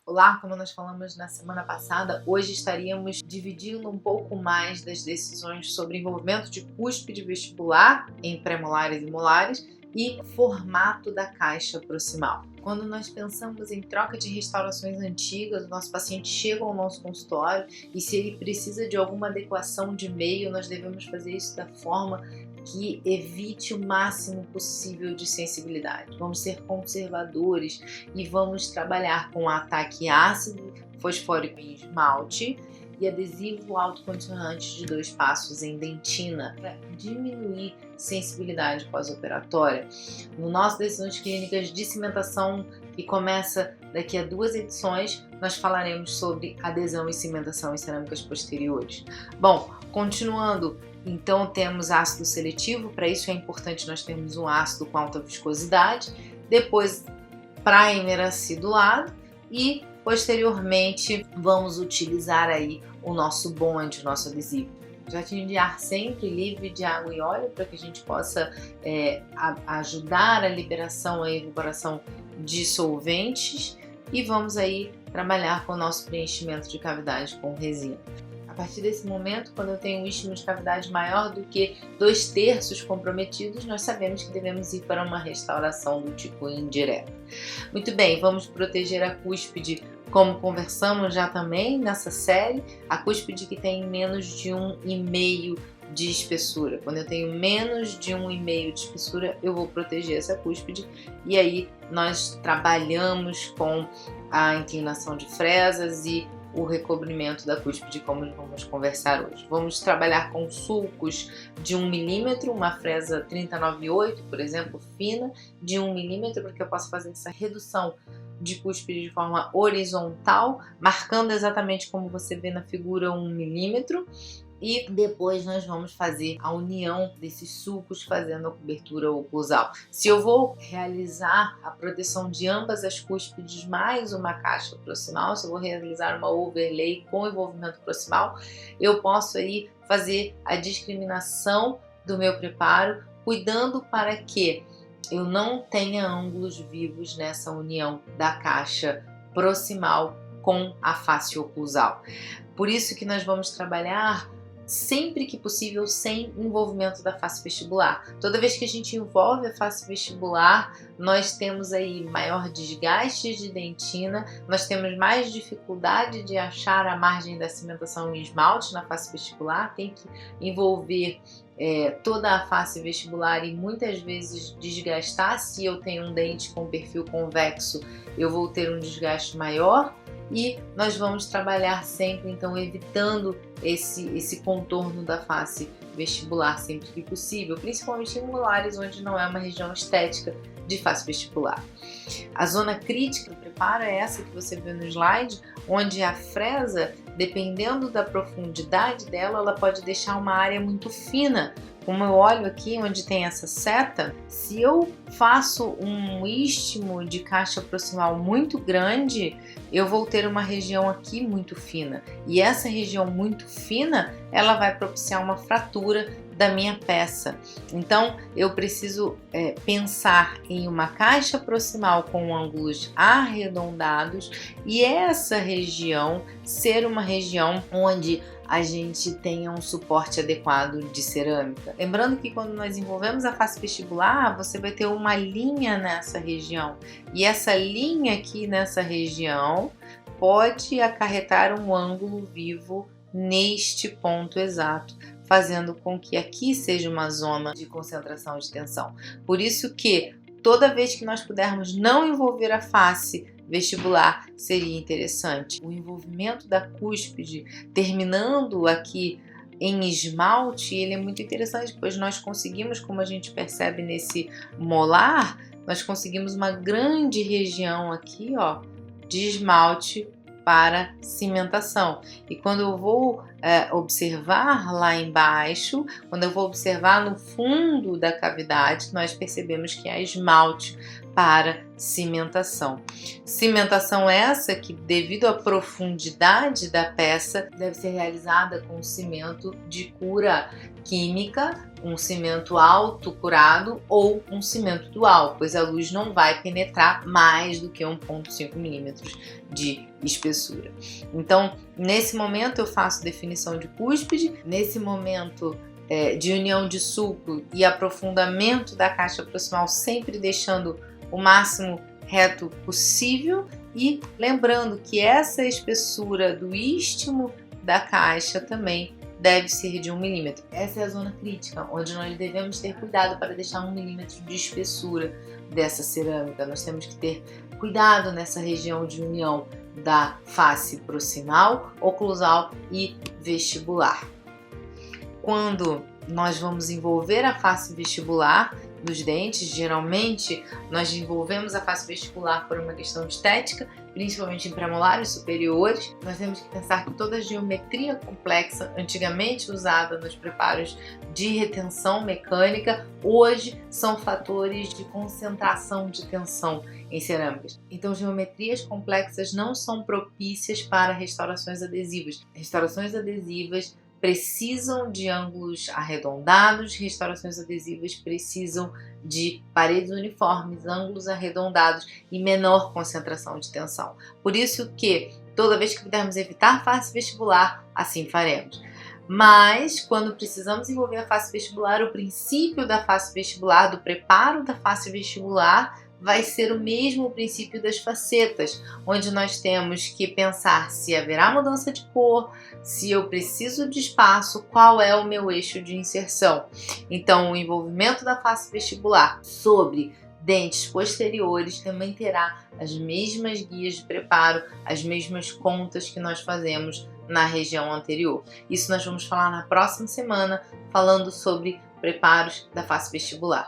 Olá, como nós falamos na semana passada, hoje estaríamos dividindo um pouco mais das decisões sobre envolvimento de cúspide vestibular em pré-molares e molares e formato da caixa proximal. Quando nós pensamos em troca de restaurações antigas, o nosso paciente chega ao nosso consultório e se ele precisa de alguma adequação de meio, nós devemos fazer isso da forma que evite o máximo possível de sensibilidade. Vamos ser conservadores e vamos trabalhar com ataque ácido fosfórico em esmalte e adesivo autocondicionante de 2 passos em dentina para diminuir sensibilidade pós-operatória. No nosso Decisões Clínicas de Cimentação, que começa daqui a 2 edições, nós falaremos sobre adesão e cimentação em cerâmicas posteriores. Bom, continuando, então temos ácido seletivo, para isso é importante nós termos um ácido com alta viscosidade, depois primer acidulado e posteriormente vamos utilizar aí o nosso bond, o nosso adesivo. Jatinho de ar sempre livre de água e óleo para que a gente possa ajudar a liberação e evaporação de solventes e vamos aí trabalhar com o nosso preenchimento de cavidade com resina. A partir desse momento, quando eu tenho um istmo de cavidade maior do que 2/3 comprometidos, nós sabemos que devemos ir para uma restauração do tipo indireta. Muito bem, vamos proteger a cúspide, como conversamos já também nessa série, a cúspide que tem menos de 1,5 de espessura. Quando eu tenho menos de 1,5 de espessura, eu vou proteger essa cúspide e aí nós trabalhamos com a inclinação de fresas e o recobrimento da cúspide, como vamos conversar hoje. Vamos trabalhar com sulcos de 1 milímetro, uma fresa 398, por exemplo, fina, de 1 milímetro, porque eu posso fazer essa redução de cúspide de forma horizontal, marcando exatamente como você vê na figura 1 milímetro. E depois nós vamos fazer a união desses sulcos fazendo a cobertura oclusal. Se eu vou realizar a proteção de ambas as cúspides mais uma caixa proximal, se eu vou realizar uma overlay com envolvimento proximal, eu posso aí fazer a discriminação do meu preparo, cuidando para que eu não tenha ângulos vivos nessa união da caixa proximal com a face oclusal. Por isso que nós vamos trabalhar sempre que possível sem envolvimento da face vestibular. Toda vez que a gente envolve a face vestibular, nós temos aí maior desgaste de dentina, nós temos mais dificuldade de achar a margem da cimentação em esmalte na face vestibular, tem que envolver toda a face vestibular e muitas vezes desgastar. Se eu tenho um dente com perfil convexo, eu vou ter um desgaste maior. E nós vamos trabalhar sempre, então, evitando esse contorno da face vestibular sempre que possível, principalmente em molares, onde não é uma região estética de face vestibular. A zona crítica do preparo é essa que você vê no slide, onde a fresa, dependendo da profundidade dela, ela pode deixar uma área muito fina. Como eu olho aqui onde tem essa seta, se eu faço um istmo de caixa proximal muito grande, eu vou ter uma região aqui muito fina. E essa região muito fina, ela vai propiciar uma fratura da minha peça. Então, eu preciso pensar em uma caixa proximal com ângulos arredondados e essa região ser uma região onde a gente tenha um suporte adequado de cerâmica. Lembrando que quando nós envolvemos a face vestibular, você vai ter uma linha nessa região e essa linha aqui nessa região pode acarretar um ângulo vivo neste ponto exato, fazendo com que aqui seja uma zona de concentração de tensão. Por isso que toda vez que nós pudermos não envolver a face vestibular, seria interessante. O envolvimento da cúspide terminando aqui em esmalte, ele é muito interessante, pois nós conseguimos, como a gente percebe nesse molar, nós conseguimos uma grande região aqui, ó, de esmalte para cimentação. E quando eu vou observar lá embaixo, quando eu vou observar no fundo da cavidade, nós percebemos que há esmalte para cimentação. Cimentação essa que, devido à profundidade da peça, deve ser realizada com cimento de cura química, um cimento alto curado ou um cimento dual, pois a luz não vai penetrar mais do que 1,5 milímetros de espessura. Então, nesse momento eu faço definição de cúspide, nesse momento de união de sulco e aprofundamento da caixa proximal, sempre deixando o máximo reto possível e lembrando que essa espessura do istmo da caixa também deve ser de 1 milímetro. Essa é a zona crítica, onde nós devemos ter cuidado para deixar 1 milímetro de espessura dessa cerâmica. Nós temos que ter cuidado nessa região de união da face proximal, oclusal e vestibular. Quando nós vamos envolver a face vestibular dos dentes, geralmente nós envolvemos a face vestibular por uma questão estética, principalmente em premolares superiores. Nós temos que pensar que toda a geometria complexa, antigamente usada nos preparos de retenção mecânica, hoje são fatores de concentração de tensão em cerâmicas. Então, geometrias complexas não são propícias para restaurações adesivas. Restaurações adesivas precisam de ângulos arredondados, restaurações adesivas precisam de paredes uniformes, ângulos arredondados e menor concentração de tensão. Por isso que toda vez que pudermos evitar face vestibular, assim faremos. Mas quando precisamos envolver a face vestibular, o princípio da face vestibular, do preparo da face vestibular, vai ser o mesmo princípio das facetas, onde nós temos que pensar se haverá mudança de cor, se eu preciso de espaço, qual é o meu eixo de inserção. Então, o envolvimento da face vestibular sobre dentes posteriores também terá as mesmas guias de preparo, as mesmas contas que nós fazemos na região anterior. Isso nós vamos falar na próxima semana, falando sobre preparos da face vestibular.